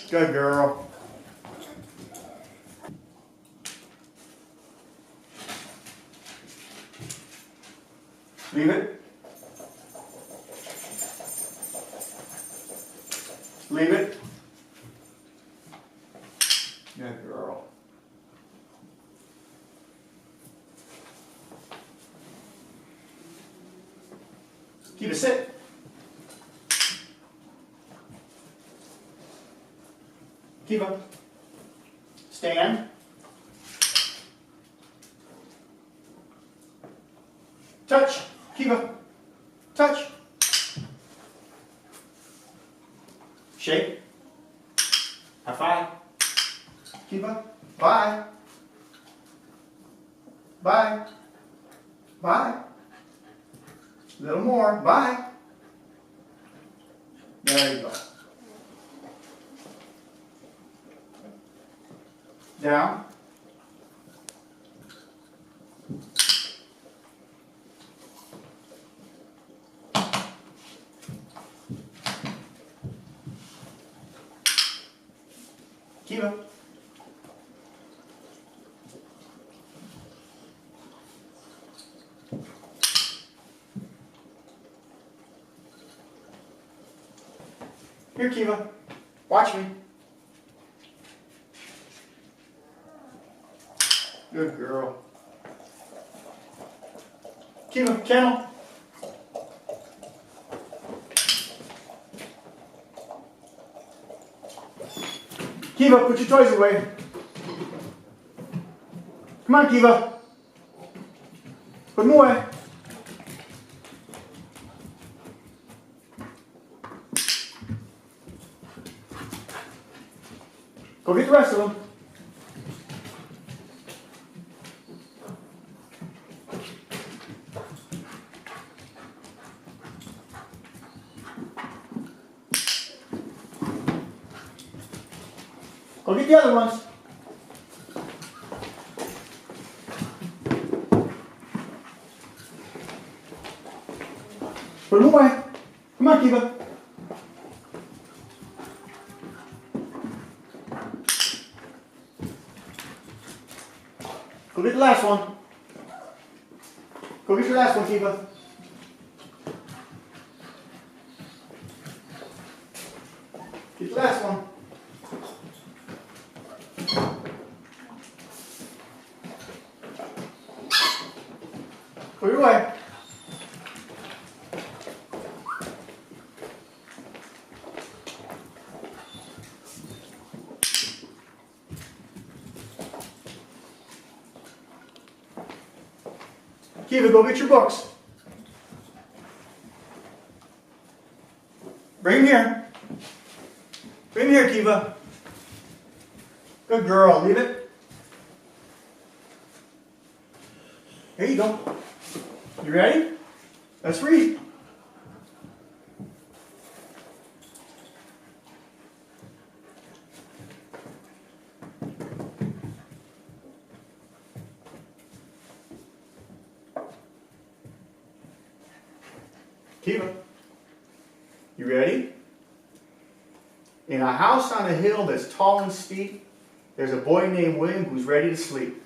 Good girl. Leave it. Leave it. Good girl. Keep it sit. Keva. Stand. Touch. Keva. Touch. Shake. High five. Keva. Bye. Bye. Bye. A little more. Bye. There you go. Down. Keva. Here, Keva. Watch me. Good girl. Keva, kennel. Keva, put your toys away. Come on, Keva. Put them away. Go get the rest of them. Go get the other ones. Put them away. Come on, Keva. Go get the last one. Go get your last one, Keva. Get the last one. Put it away. Keva, go get your books. Bring them here. Bring them here, Keva. Good girl. Leave it. Here you go. You ready? Let's read. Keva, you ready? In a house on a hill that's tall and steep, there's a boy named William who's ready to sleep.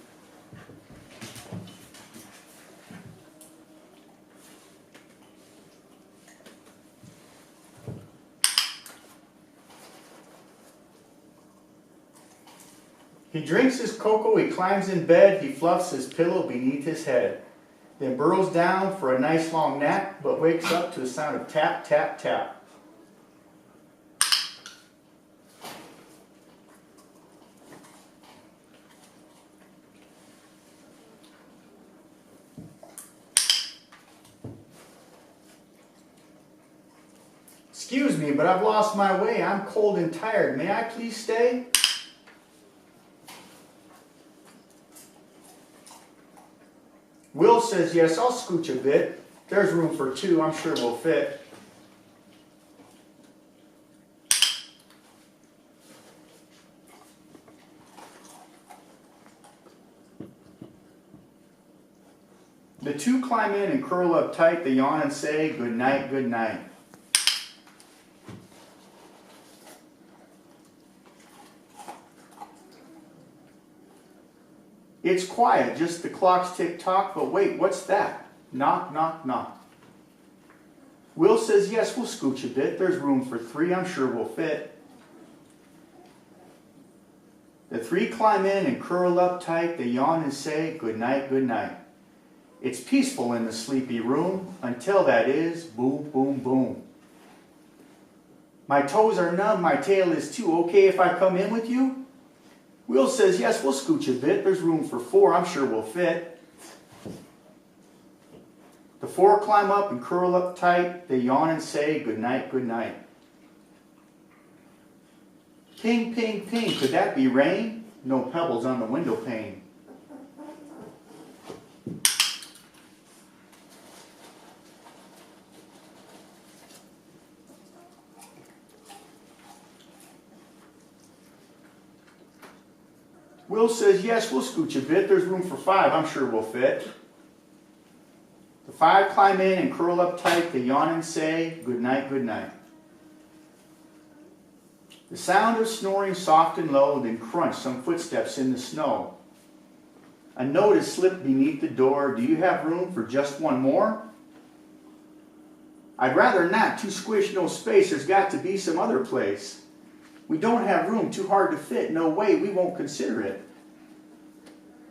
He drinks his cocoa, he climbs in bed, he fluffs his pillow beneath his head, then burrows down for a nice long nap, but wakes up to the sound of tap, tap, tap. Excuse me, but I've lost my way. I'm cold and tired. May I please stay? Will says, yes, I'll scooch a bit. There's room for two. I'm sure we'll fit. The two climb in and curl up tight. They yawn and say, good night, good night. It's quiet, just the clock's tick-tock, but wait, what's that? Knock, knock, knock. Will says, yes, we'll scooch a bit. There's room for three, I'm sure we'll fit. The three climb in and curl up tight. They yawn and say, good night, good night. It's peaceful in the sleepy room until that is boom, boom, boom. My toes are numb, my tail is too. Okay if I come in with you? Will says, yes, we'll scooch a bit. There's room for four, I'm sure we'll fit. The four climb up and curl up tight. They yawn and say, good night, good night. Ping, ping, ping, could that be rain? No pebbles on the window pane. Will says, yes, we'll scooch a bit. There's room for five, I'm sure we'll fit. The five climb in and curl up tight. They yawn and say, good night, good night. The sound of snoring soft and low, then crunch some footsteps in the snow. A note is slipped beneath the door. Do you have room for just one more? I'd rather not. Too squished, no space. There's got to be some other place. We don't have room, too hard to fit. No way, we won't consider it.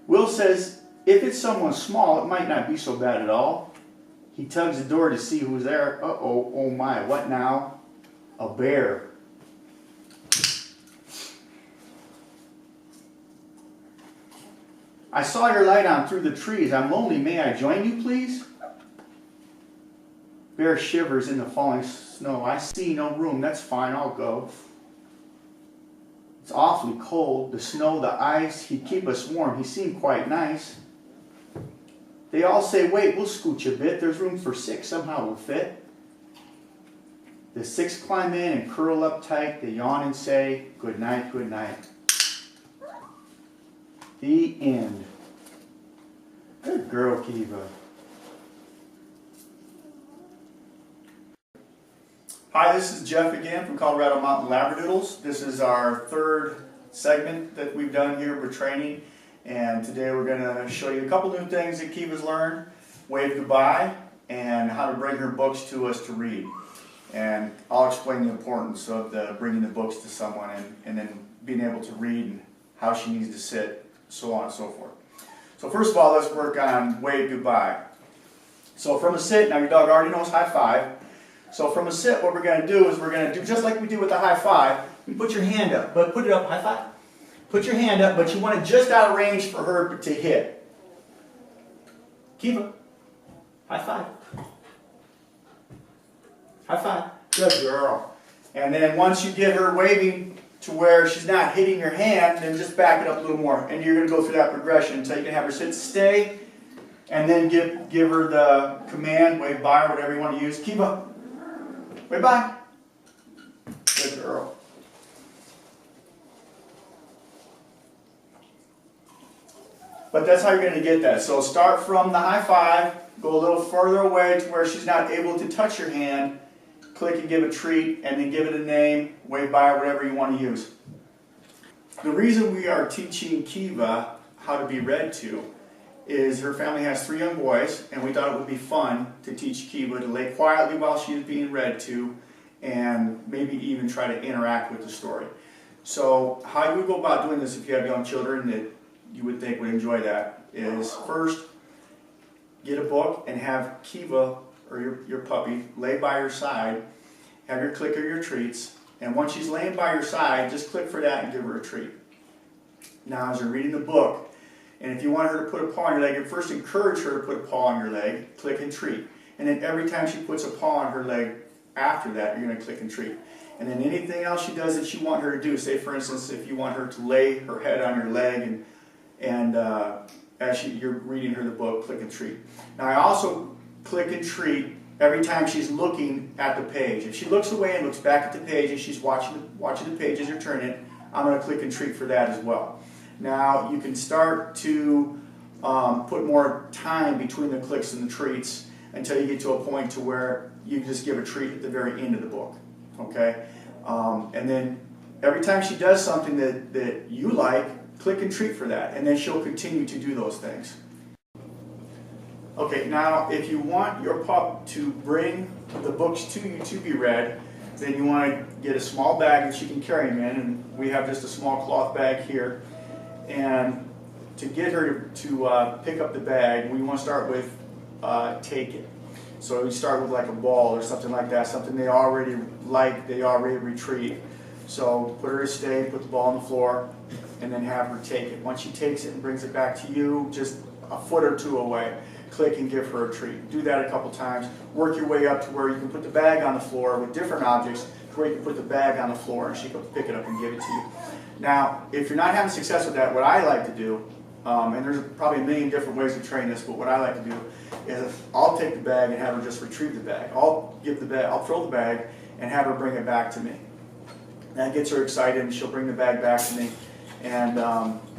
Will says, if it's someone small, it might not be so bad at all. He tugs the door to see who's there. Uh-oh, oh my, what now? A bear. I saw your light on through the trees. I'm lonely, may I join you, please? Bear shivers in the falling snow. I see no room, that's fine, I'll go. It's awfully cold, the snow, the ice. He'd keep us warm, he seemed quite nice. They all say, wait, we'll scooch a bit. There's room for six, somehow we'll fit. The six climb in and curl up tight. They yawn and say, good night, good night. The end. Good girl, Keva. Hi, this is Jeff again from Colorado Mountain Labradoodles. This is our third segment that we've done here with training, and today we're going to show you a couple new things that Keva's learned, wave goodbye, and how to bring her books to us to read. And I'll explain the importance of bringing the books to someone and then being able to read and how she needs to sit, so on and so forth. So first of all, let's work on wave goodbye. So from a sit, now your dog already knows high five. So from a sit, what we're going to do is we're going to do just like we do with the high five. You put your hand up, but put it up, high five. Put your hand up, but you want it just out of range for her to hit. Keva, high five. High five. Good girl. And then once you get her waving to where she's not hitting your hand, then just back it up a little more. And you're going to go through that progression until you can have her sit, stay, and then give her the command, wave bye or whatever you want to use. Keva, wave bye. Good girl. But that's how you're going to get that. So start from the high five, go a little further away to where she's not able to touch your hand, click and give a treat, and then give it a name, wave bye, or whatever you want to use. The reason we are teaching Keva how to be read to is her family has 3 young boys, and we thought it would be fun to teach Keva to lay quietly while she is being read to, and maybe even try to interact with the story. So how you would go about doing this if you have young children that you would think would enjoy that is first get a book and have Keva or your puppy lay by your side, have your click or your treats, and once she's laying by your side, just click for that and give her a treat. Now as you're reading the book, and if you want her to put a paw on your leg, you first encourage her to put a paw on your leg, click and treat. And then every time she puts a paw on her leg after that, you're going to click and treat. And then anything else she does that you want her to do, say for instance if you want her to lay her head on your leg and as you're reading her the book, click and treat. Now I also click and treat every time she's looking at the page. If she looks away and looks back at the page and she's watching the page as you're turning it, I'm going to click and treat for that as well. Now you can start to put more time between the clicks and the treats until you get to a point to where you just give a treat at the very end of the book. Okay? And then every time she does something that you like, click and treat for that, and then she'll continue to do those things. Okay, now if you want your pup to bring the books to you to be read, then you want to get a small bag that she can carry them in, and we have just a small cloth bag here. And to get her to pick up the bag, we want to start with take it. So we start with like a ball or something like that, something they already like, they already retrieve. So put her to stay, put the ball on the floor, and then have her take it. Once she takes it and brings it back to you, just a foot or two away, click and give her a treat. Do that a couple times. Work your way up to where you can put the bag on the floor with different objects, to where you can put the bag on the floor and she can pick it up and give it to you. Now, if you're not having success with that, what I like to do, and there's probably a million different ways to train this, but what I like to do is I'll take the bag and have her just retrieve the bag. I'll throw the bag and have her bring it back to me. That gets her excited, and she'll bring the bag back to me. And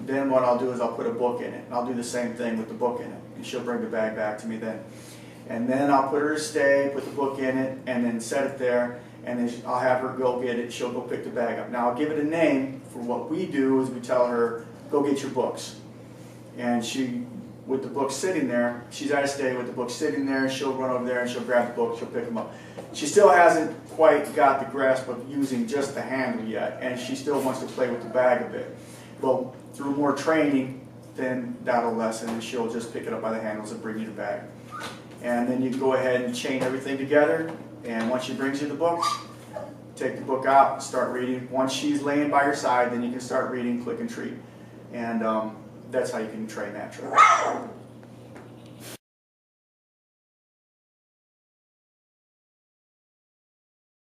then what I'll do is I'll put a book in it. And I'll do the same thing with the book in it, and she'll bring the bag back to me then. And then I'll put her to stay, put the book in it, and then set it there. And then I'll have her go get it. She'll go pick the bag up. Now I'll give it a name. For what we do is we tell her, go get your books. And she, with the book sitting there, she's got to stay with the book sitting there. She'll run over there and she'll grab the book. She'll pick them up. She still hasn't quite got the grasp of using just the handle yet, and she still wants to play with the bag a bit. But through more training, then that'll lessen, and she'll just pick it up by the handles and bring you the bag. And then you can go ahead and chain everything together. And once she brings you the book, take the book out and start reading. Once she's laying by your side, then you can start reading, click and treat. And that's how you can train that trick.